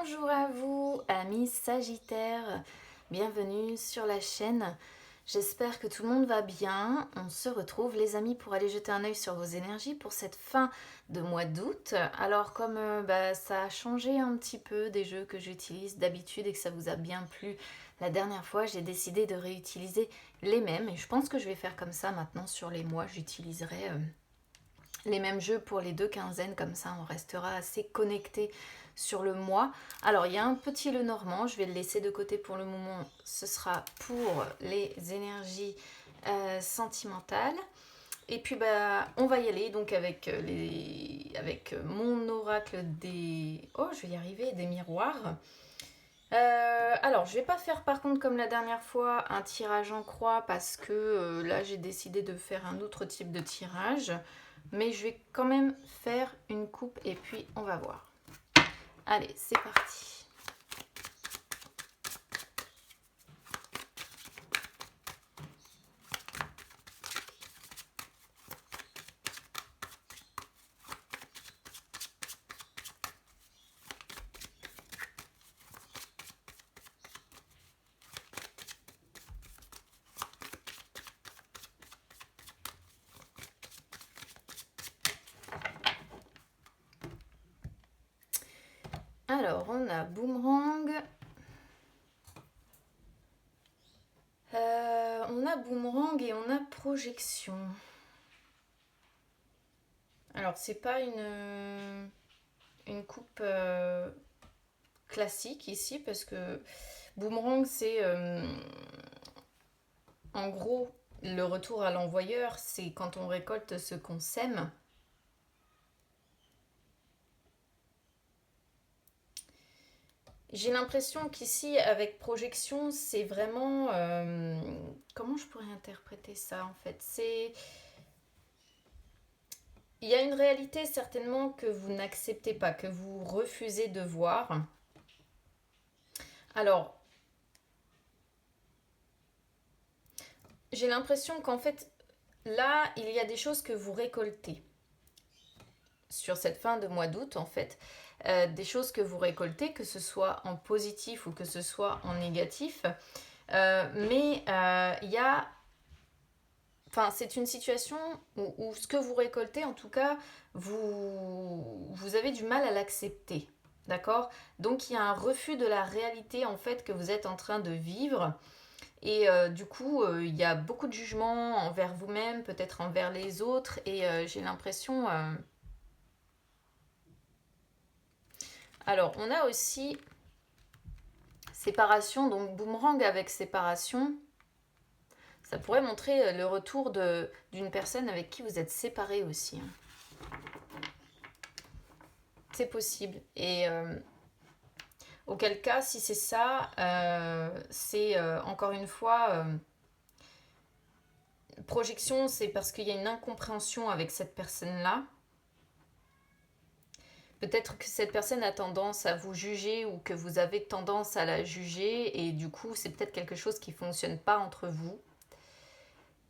Bonjour à vous, amis Sagittaires, bienvenue sur la chaîne. J'espère que tout le monde va bien. On se retrouve les amis pour aller jeter un œil sur vos énergies pour cette fin de mois d'août. Alors comme ça a changé un petit peu des jeux que j'utilise d'habitude et que ça vous a bien plu la dernière fois, j'ai décidé de réutiliser les mêmes et je pense que je vais faire comme ça maintenant sur les mois. J'utiliserai les mêmes jeux pour les deux quinzaines, comme ça on restera assez connecté sur le mois. Alors il y a un petit Lenormand, je vais le laisser de côté pour le moment, ce sera pour les énergies sentimentales. Et puis on va y aller donc avec mon oracle des... Oh, je vais y arriver, des miroirs. Alors, je vais pas faire par contre comme la dernière fois un tirage en croix parce que là j'ai décidé de faire un autre type de tirage. Mais je vais quand même faire une coupe et puis on va voir. Allez, c'est parti. Alors, on a boomerang. On a boomerang et on a projection. Alors, c'est pas une coupe classique ici parce que boomerang, c'est en gros le retour à l'envoyeur, c'est quand on récolte ce qu'on sème. J'ai l'impression qu'ici, avec projection, c'est vraiment... comment je pourrais interpréter ça, en fait? Il y a une réalité, certainement, que vous n'acceptez pas, que vous refusez de voir. Alors, j'ai l'impression qu'en fait, là, il y a des choses que vous récoltez. Sur cette fin de mois d'août, en fait. Des choses que vous récoltez, que ce soit en positif ou que ce soit en négatif. Mais il y a... Enfin, c'est une situation où ce que vous récoltez, en tout cas, vous avez du mal à l'accepter. D'accord? Donc, il y a un refus de la réalité, en fait, que vous êtes en train de vivre. Et du coup, il y a beaucoup de jugements envers vous-même, peut-être envers les autres. Et j'ai l'impression... Alors, on a aussi séparation, donc boomerang avec séparation. Ça pourrait montrer le retour d'une personne avec qui vous êtes séparés aussi. C'est possible. Et auquel cas, si c'est ça, c'est encore une fois... projection, c'est parce qu'il y a une incompréhension avec cette personne-là. Peut-être que cette personne a tendance à vous juger ou que vous avez tendance à la juger et du coup, c'est peut-être quelque chose qui ne fonctionne pas entre vous.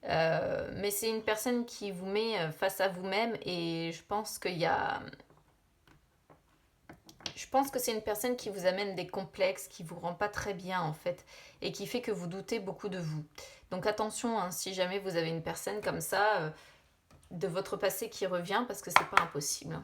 Mais c'est une personne qui vous met face à vous-même et je pense qu'il y a... Je pense que c'est une personne qui vous amène des complexes, qui vous rend pas très bien en fait, et qui fait que vous doutez beaucoup de vous. Donc attention, hein, si jamais vous avez une personne comme ça, de votre passé qui revient, parce que c'est pas impossible. Hein.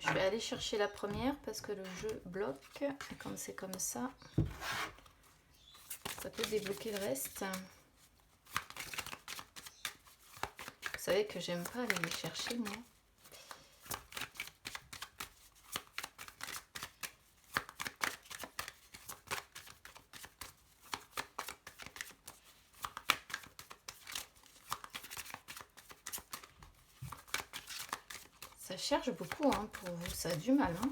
Je vais aller chercher la première parce que le jeu bloque. Et comme c'est comme ça peut débloquer le reste. Vous savez que j'aime pas aller les chercher moi. Ça cherche beaucoup hein, pour vous, ça a du mal. Hein.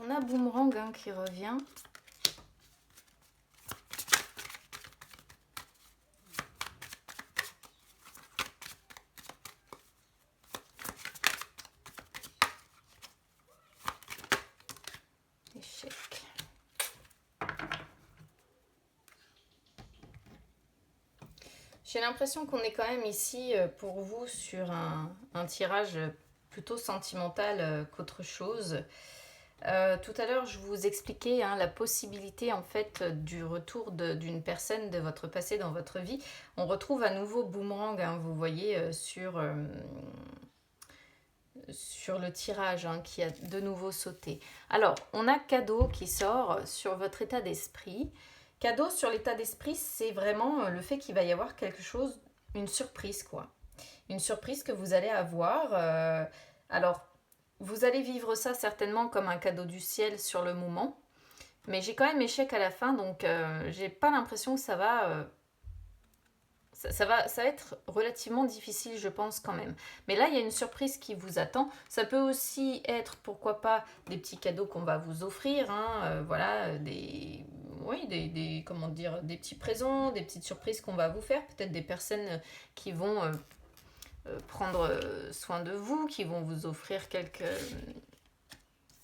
On a Boomerang hein, qui revient. Échec. J'ai l'impression qu'on est quand même ici pour vous sur un tirage plutôt sentimental qu'autre chose. Tout à l'heure, je vous expliquais hein, la possibilité en fait du retour d'une personne de votre passé dans votre vie. On retrouve à nouveau Boomerang, hein, vous voyez, sur le tirage hein, qui a de nouveau sauté. Alors, on a cadeau qui sort sur votre état d'esprit. Cadeau sur l'état d'esprit, c'est vraiment le fait qu'il va y avoir quelque chose, une surprise quoi. Une surprise que vous allez avoir. Alors, vous allez vivre ça certainement comme un cadeau du ciel sur le moment. Mais j'ai quand même échec à la fin, donc j'ai pas l'impression que ça va... Ça va être relativement difficile, je pense, quand même. Mais là, il y a une surprise qui vous attend. Ça peut aussi être, pourquoi pas, des petits cadeaux qu'on va vous offrir. Hein, voilà, comment dire, des petits présents, des petites surprises qu'on va vous faire. Peut-être des personnes qui vont prendre soin de vous, qui vont vous offrir quelques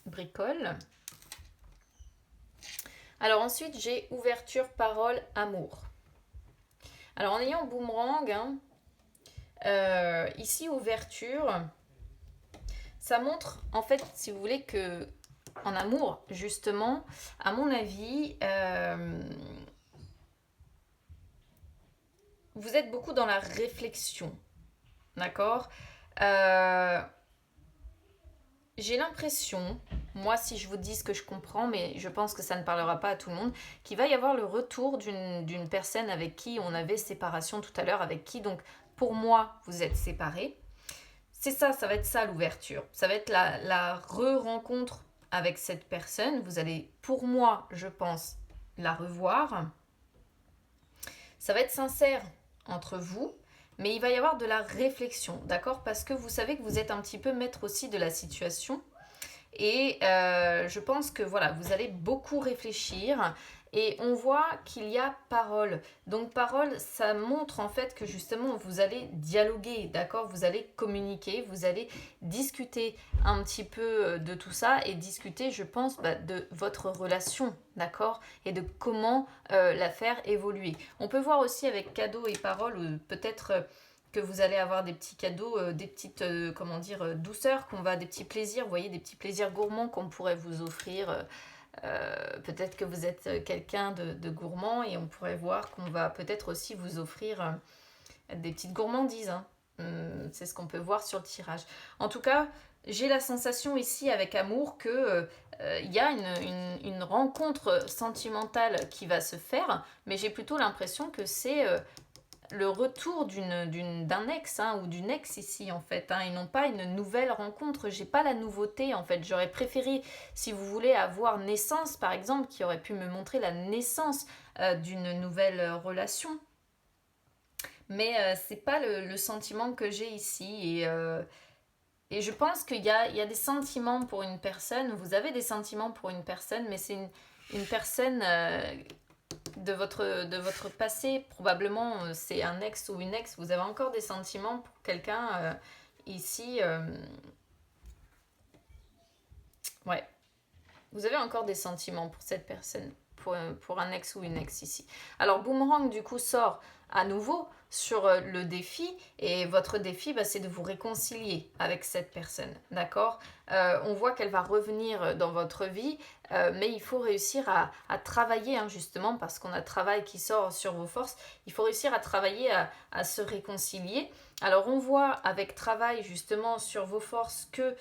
bricoles. Alors ensuite, j'ai ouverture, parole, amour. Alors en ayant Boomerang, hein, ici ouverture, ça montre en fait, si vous voulez, que en amour, justement, à mon avis, vous êtes beaucoup dans la réflexion, d'accord. J'ai l'impression, moi si je vous dis ce que je comprends, mais je pense que ça ne parlera pas à tout le monde, qu'il va y avoir le retour d'une personne avec qui on avait séparation tout à l'heure, avec qui donc pour moi vous êtes séparés. C'est ça, ça va être ça l'ouverture. Ça va être la re-rencontre avec cette personne. Vous allez, pour moi, je pense, la revoir. Ça va être sincère entre vous, mais il va y avoir de la réflexion, d'accord? Parce que vous savez que vous êtes un petit peu maître aussi de la situation. Et je pense que voilà, vous allez beaucoup réfléchir. Et on voit qu'il y a parole. Donc parole, ça montre en fait que justement vous allez dialoguer, d'accord? Vous allez communiquer, vous allez discuter un petit peu de tout ça et discuter, je pense, de votre relation, d'accord? Et de comment la faire évoluer. On peut voir aussi avec cadeau et parole, peut-être que vous allez avoir des petits cadeaux, des petites, douceurs, des petits plaisirs, vous voyez, des petits plaisirs gourmands qu'on pourrait vous offrir. Peut-être que vous êtes quelqu'un de gourmand et on pourrait voir qu'on va peut-être aussi vous offrir des petites gourmandises. Hein. C'est ce qu'on peut voir sur le tirage. En tout cas, j'ai la sensation ici avec amour que il y a une rencontre sentimentale qui va se faire, mais j'ai plutôt l'impression que c'est le retour d'un ex hein, ou d'une ex ici en fait hein, et non pas une nouvelle rencontre. J'ai pas la nouveauté en fait. J'aurais préféré, si vous voulez, avoir naissance par exemple, qui aurait pu me montrer la naissance d'une nouvelle relation. Mais c'est pas le sentiment que j'ai ici et je pense qu'il y a des sentiments pour une personne. Vous avez des sentiments pour une personne, mais c'est une personne de votre passé, probablement c'est un ex ou une ex, vous avez encore des sentiments pour quelqu'un ici. Ouais, vous avez encore des sentiments pour cette personne, pour un ex ou une ex ici. Alors Boomerang du coup sort à nouveau sur le défi, et votre défi, bah, c'est de vous réconcilier avec cette personne, d'accord? On voit qu'elle va revenir dans votre vie, mais il faut réussir à travailler, hein, justement, parce qu'on a travail qui sort sur vos forces, il faut réussir à travailler à se réconcilier. Alors on voit avec travail justement sur vos forces que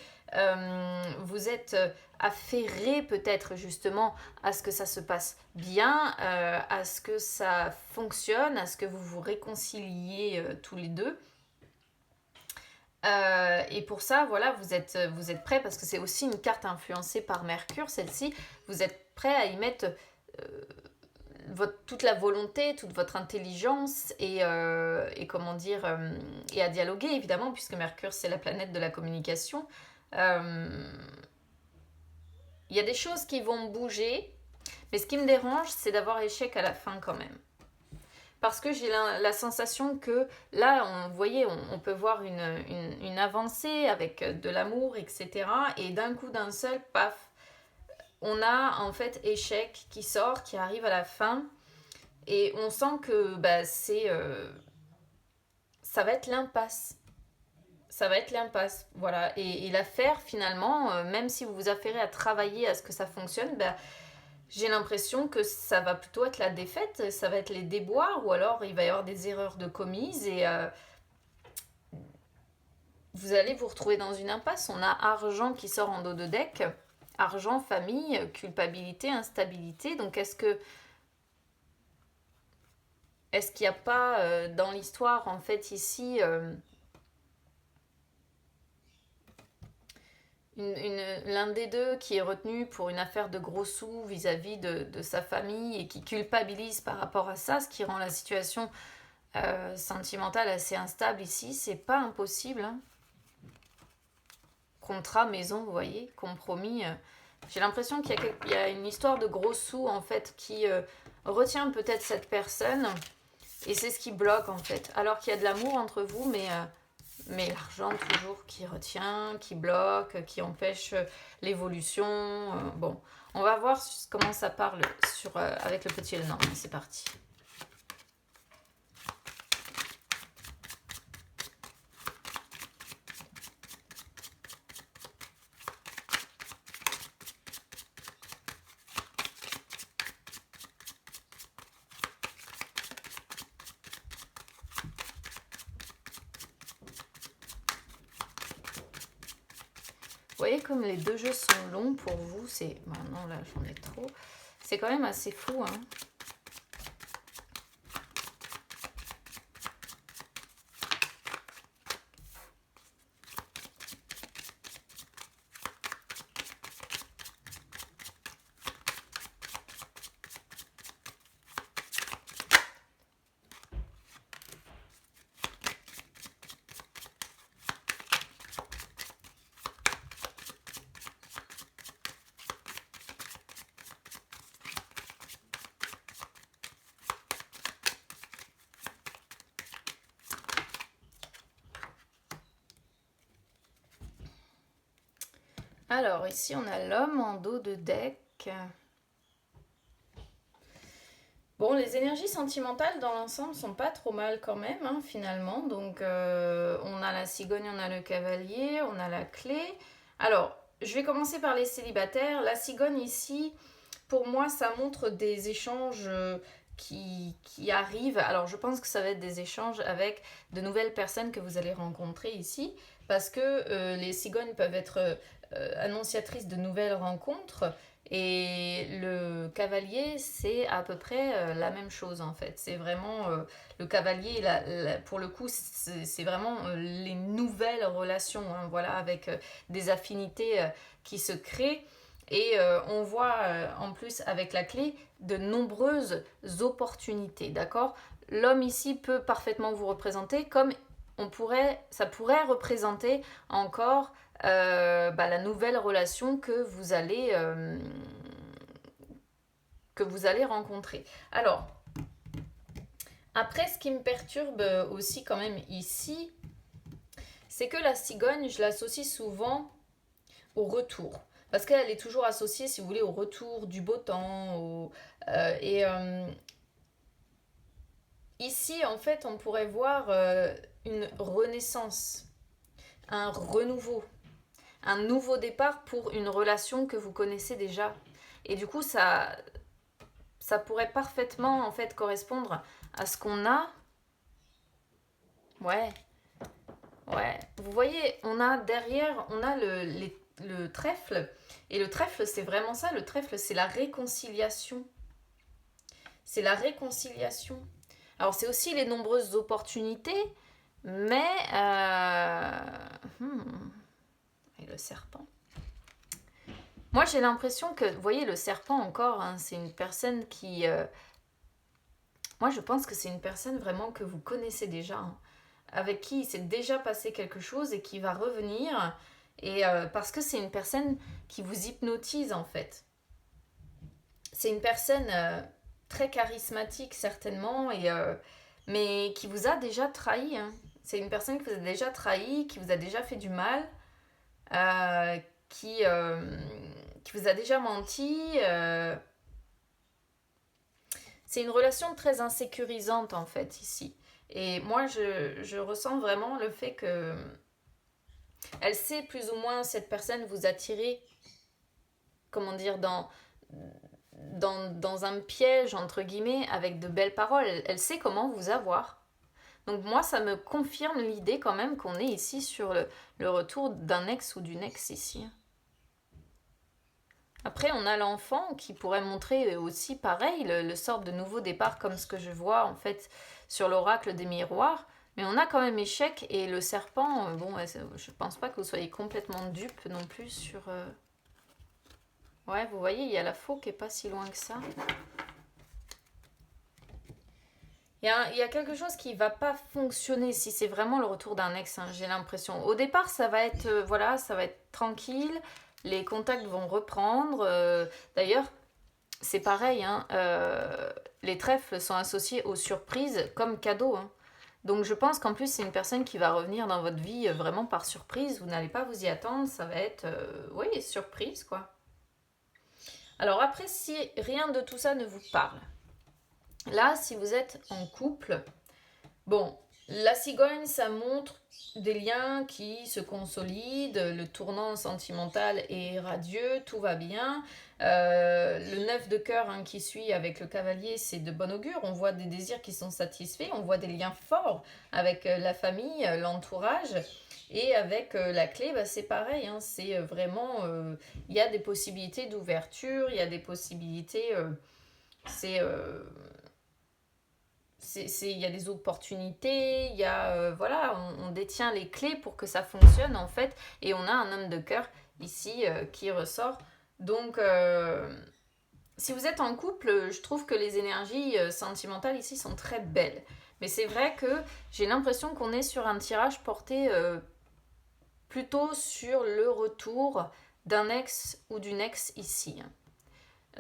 vous êtes affairé peut-être justement à ce que ça se passe bien, à ce que ça fonctionne, à ce que vous vous réconciliez tous les deux. Et pour ça, voilà, vous êtes prêt, parce que c'est aussi une carte influencée par Mercure, celle-ci. Vous êtes prêt à y mettre toute la volonté, toute votre intelligence et comment dire, et à dialoguer évidemment, puisque Mercure c'est la planète de la communication. Euh, Il y a des choses qui vont bouger, mais ce qui me dérange, c'est d'avoir échec à la fin quand même. Parce que j'ai la sensation que là, vous voyez, on peut voir une avancée avec de l'amour, etc. Et d'un coup, d'un seul, paf, on a en fait échec qui sort, qui arrive à la fin. Et on sent que bah, ça va être l'impasse. Ça va être l'impasse, voilà. Et l'affaire, finalement, même si vous vous affairez à travailler à ce que ça fonctionne, bah, j'ai l'impression que ça va plutôt être la défaite, ça va être les déboires, ou alors il va y avoir des erreurs de commises, et vous allez vous retrouver dans une impasse. On a argent qui sort en dos de deck, argent, famille, culpabilité, instabilité. Donc est-ce qu'il n'y a pas dans l'histoire, en fait, ici, l'un des deux qui est retenu pour une affaire de gros sous vis-à-vis de sa famille et qui culpabilise par rapport à ça, ce qui rend la situation sentimentale assez instable ici? C'est pas impossible, hein. Contrat, maison, vous voyez, compromis. J'ai l'impression qu'il y a une histoire de gros sous, en fait, qui retient peut-être cette personne, et c'est ce qui bloque, en fait. Alors qu'il y a de l'amour entre vous, mais l'argent toujours qui retient, qui bloque, qui empêche l'évolution. Bon, on va voir comment ça parle avec le petit Lénormand. C'est parti. Vous voyez comme les deux jeux sont longs pour vous. Non, là, j'en ai trop. C'est quand même assez fou, hein. Alors, ici, on a l'homme en dos de deck. Bon, les énergies sentimentales dans l'ensemble sont pas trop mal quand même, hein, finalement. Donc, on a la cigogne, on a le cavalier, on a la clé. Alors, je vais commencer par les célibataires. La cigogne ici, pour moi, ça montre des échanges qui arrivent. Alors, je pense que ça va être des échanges avec de nouvelles personnes que vous allez rencontrer ici, parce que les cigognes peuvent être annonciatrices de nouvelles rencontres. Et le cavalier, c'est à peu près la même chose, en fait. C'est vraiment le cavalier, pour le coup, c'est vraiment les nouvelles relations, hein, voilà, avec des affinités qui se créent. Et on voit en plus avec la clé de nombreuses opportunités, d'accord? L'homme ici peut parfaitement vous représenter, comme ça pourrait représenter encore la nouvelle relation que vous allez rencontrer. Alors, après, ce qui me perturbe aussi quand même ici, c'est que la cigogne, je l'associe souvent au retour. Parce qu'elle est toujours associée, si vous voulez, au retour du beau temps. Et ici, en fait, on pourrait voir une renaissance, un renouveau, un nouveau départ pour une relation que vous connaissez déjà. Et du coup, ça pourrait parfaitement, en fait, correspondre à ce qu'on a. Ouais, ouais. Vous voyez, on a derrière, on a le trèfle. Et le trèfle, c'est vraiment ça. Le trèfle, c'est la réconciliation. C'est la réconciliation. Alors, c'est aussi les nombreuses opportunités, mais... Et le serpent. Moi, j'ai l'impression que, vous voyez, le serpent encore, hein, c'est une personne qui... moi, je pense que c'est une personne vraiment que vous connaissez déjà, hein, avec qui il s'est déjà passé quelque chose et qui va revenir. Et parce que c'est une personne qui vous hypnotise, en fait. C'est une personne très charismatique, certainement, mais qui vous a déjà trahi, hein. C'est une personne qui vous a déjà trahi, qui vous a déjà fait du mal, euh, qui, euh, qui vous a déjà menti. C'est une relation très insécurisante, en fait, ici. Et moi, je ressens vraiment le fait que elle sait plus ou moins, cette personne, vous attirer, comment dire, dans un piège, entre guillemets, avec de belles paroles. Elle sait comment vous avoir. Donc moi, ça me confirme l'idée quand même qu'on est ici sur le retour d'un ex ou d'une ex ici. Après, on a l'enfant qui pourrait montrer aussi pareil, le sort de nouveau départ comme ce que je vois en fait sur l'oracle des miroirs. Mais on a quand même échec et le serpent, bon, je pense pas que vous soyez complètement dupe non plus sur... Ouais, vous voyez, il y a la faux qui est pas si loin que ça. Il y a quelque chose qui va pas fonctionner si c'est vraiment le retour d'un ex, hein, j'ai l'impression. Au départ, ça va être, voilà, ça va être tranquille, les contacts vont reprendre. D'ailleurs, c'est pareil, hein, les trèfles sont associés aux surprises comme cadeaux, hein. Donc je pense qu'en plus, c'est une personne qui va revenir dans votre vie vraiment par surprise. Vous n'allez pas vous y attendre, ça va être, oui, surprise, quoi. Alors après, si rien de tout ça ne vous parle, là, si vous êtes en couple, bon, la cigogne, ça montre des liens qui se consolident, le tournant sentimental est radieux, tout va bien. Le 9 de cœur, hein, qui suit avec le cavalier, c'est de bon augure. On voit des désirs qui sont satisfaits, on voit des liens forts avec la famille, l'entourage. Et avec la clé, bah, c'est pareil, hein, c'est vraiment... Il y a des possibilités d'ouverture, il y a des possibilités... c'est... il y a des opportunités, il y a, voilà, on détient les clés pour que ça fonctionne en fait, et on a un homme de cœur ici qui ressort. Donc, si vous êtes en couple, je trouve que les énergies sentimentales ici sont très belles. Mais c'est vrai que j'ai l'impression qu'on est sur un tirage porté plutôt sur le retour d'un ex ou d'une ex ici.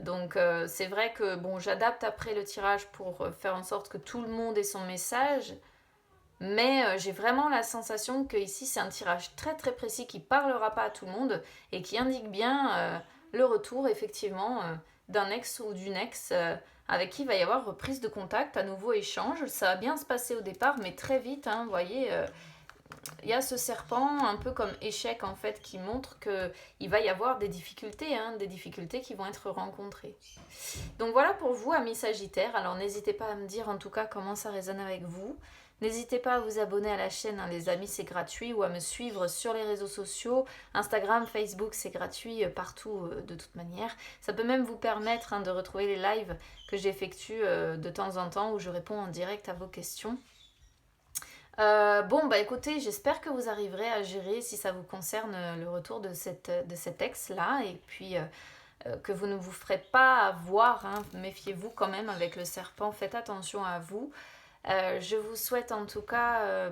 Donc c'est vrai que bon, j'adapte après le tirage pour faire en sorte que tout le monde ait son message, mais j'ai vraiment la sensation que ici c'est un tirage très très précis qui parlera pas à tout le monde et qui indique bien le retour effectivement d'un ex ou d'une ex avec qui il va y avoir reprise de contact, à nouveau échange. Ça va bien se passer au départ, mais très vite, hein, vous voyez, il y a ce serpent un peu comme échec en fait qui montre que il va y avoir des difficultés, hein, des difficultés qui vont être rencontrées. Donc voilà pour vous, amis Sagittaires. Alors n'hésitez pas à me dire en tout cas comment ça résonne avec vous. N'hésitez pas à vous abonner à la chaîne, hein, les amis, c'est gratuit, ou à me suivre sur les réseaux sociaux, Instagram, Facebook, c'est gratuit partout de toute manière. Ça peut même vous permettre, hein, de retrouver les lives que j'effectue de temps en temps où je réponds en direct à vos questions. Bon, bah écoutez, j'espère que vous arriverez à gérer, si ça vous concerne, le retour de cet ex-là, et puis que vous ne vous ferez pas avoir, hein. Méfiez-vous quand même avec le serpent, faites attention à vous. Je vous souhaite en tout cas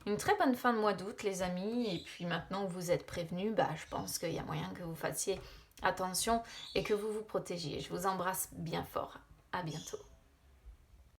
une très bonne fin de mois d'août, les amis, et puis maintenant que vous êtes prévenus, je pense qu'il y a moyen que vous fassiez attention et que vous vous protégiez. Je vous embrasse bien fort. À bientôt.